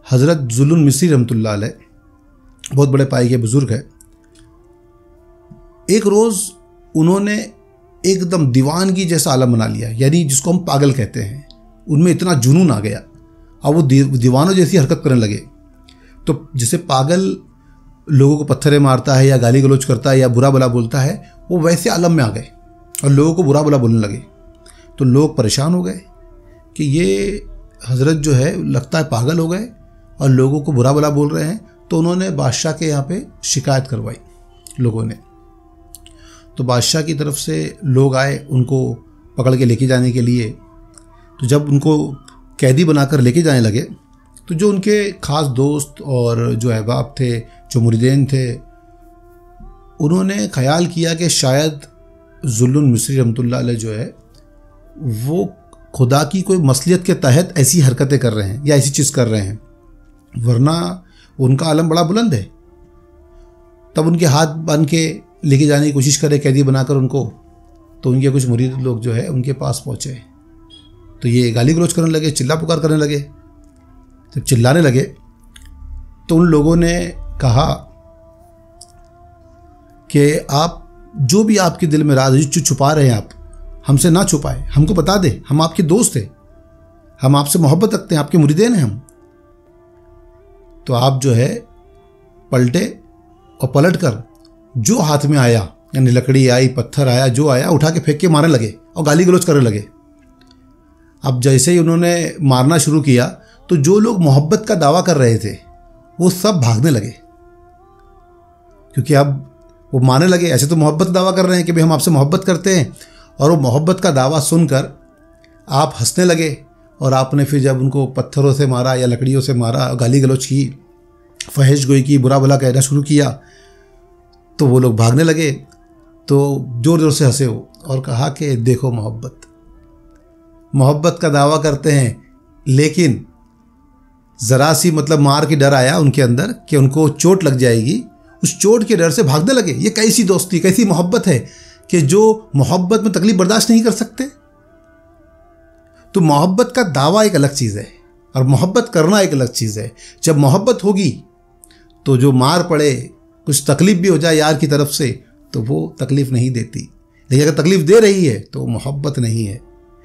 हज़रत जुल्लुन मिस्री रहमतुल्लाह अलैह, बहुत बड़े पाए के बुज़ुर्ग है। एक रोज़ उन्होंने एकदम दीवानगी जैसा आलम बना लिया, यानी जिसको हम पागल कहते हैं। उनमें इतना जुनून आ गया और वो दीवानों जैसी हरकत करने लगे। तो जैसे पागल लोगों को पत्थरें मारता है या गाली गलौज करता है या बुरा भला बोलता है, वो वैसे आलम में आ गए और लोगों को बुरा भला बोलने लगे। तो लोग परेशान हो गए कि ये हज़रत जो है लगता है पागल हो गए और लोगों को बुरा भला बोल रहे हैं। तो उन्होंने बादशाह के यहाँ पे शिकायत करवाई लोगों ने। तो बादशाह की तरफ से लोग आए उनको पकड़ के लेके जाने के लिए। तो जब उनको कैदी बनाकर लेके जाने लगे तो जो उनके ख़ास दोस्त और जो अहबाब थे, जो मुरीदेन थे, उन्होंने ख्याल किया कि शायद जुल्लुन मिस्री रहमतुल्लाह अलैह जो है वो खुदा की कोई मसलियत के तहत ऐसी हरकतें कर रहे हैं या ऐसी चीज़ कर रहे हैं, वरना उनका आलम बड़ा बुलंद है। तब उनके हाथ बांध के लेके जाने की कोशिश करे कैदी बनाकर उनको। तो उनके कुछ मुरीद लोग जो है उनके पास पहुँचे तो ये गाली गलौज करने लगे, चिल्ला पुकार करने लगे। जब चिल्लाने लगे तो उन लोगों ने कहा कि आप जो भी आपके दिल में राज है, जो छुपा रहे हैं आप, हमसे ना छुपाए, हमको बता दे, हम आपके दोस्त हैं, हम आपसे मोहब्बत रखते हैं, आपके मुरीदेन हैं हम। तो आप जो है पलटे और पलट कर जो हाथ में आया, यानी लकड़ी आई, पत्थर आया, जो आया उठा के फेंक के मारने लगे और गाली गलौज करने लगे। अब जैसे ही उन्होंने मारना शुरू किया तो जो लोग मोहब्बत का दावा कर रहे थे वो सब भागने लगे, क्योंकि अब वो मारने लगे। ऐसे तो मोहब्बत का दावा कर रहे हैं कि भाई हम आपसे मोहब्बत करते हैं, और वो मोहब्बत का दावा सुनकर आप हंसने लगे। और आपने फिर जब उनको पत्थरों से मारा या लकड़ियों से मारा, गाली गलौज की, फहश गोई की, बुरा भला कहना शुरू किया, तो वो लोग भागने लगे। तो ज़ोर ज़ोर से हंसे हो और कहा कि देखो मोहब्बत का दावा करते हैं, लेकिन ज़रा सी मतलब मार के डर आया उनके अंदर कि उनको चोट लग जाएगी, उस चोट के डर से भागने लगे। ये कैसी दोस्ती, कैसी मोहब्बत है कि जो मोहब्बत में तकलीफ बर्दाश्त नहीं कर सकते। तो मोहब्बत का दावा एक अलग चीज़ है और मोहब्बत करना एक अलग चीज़ है। जब मोहब्बत होगी तो जो मार पड़े, कुछ तकलीफ़ भी हो जाए यार की तरफ से, तो वो तकलीफ़ नहीं देती। लेकिन अगर तकलीफ़ दे रही है तो मोहब्बत नहीं है।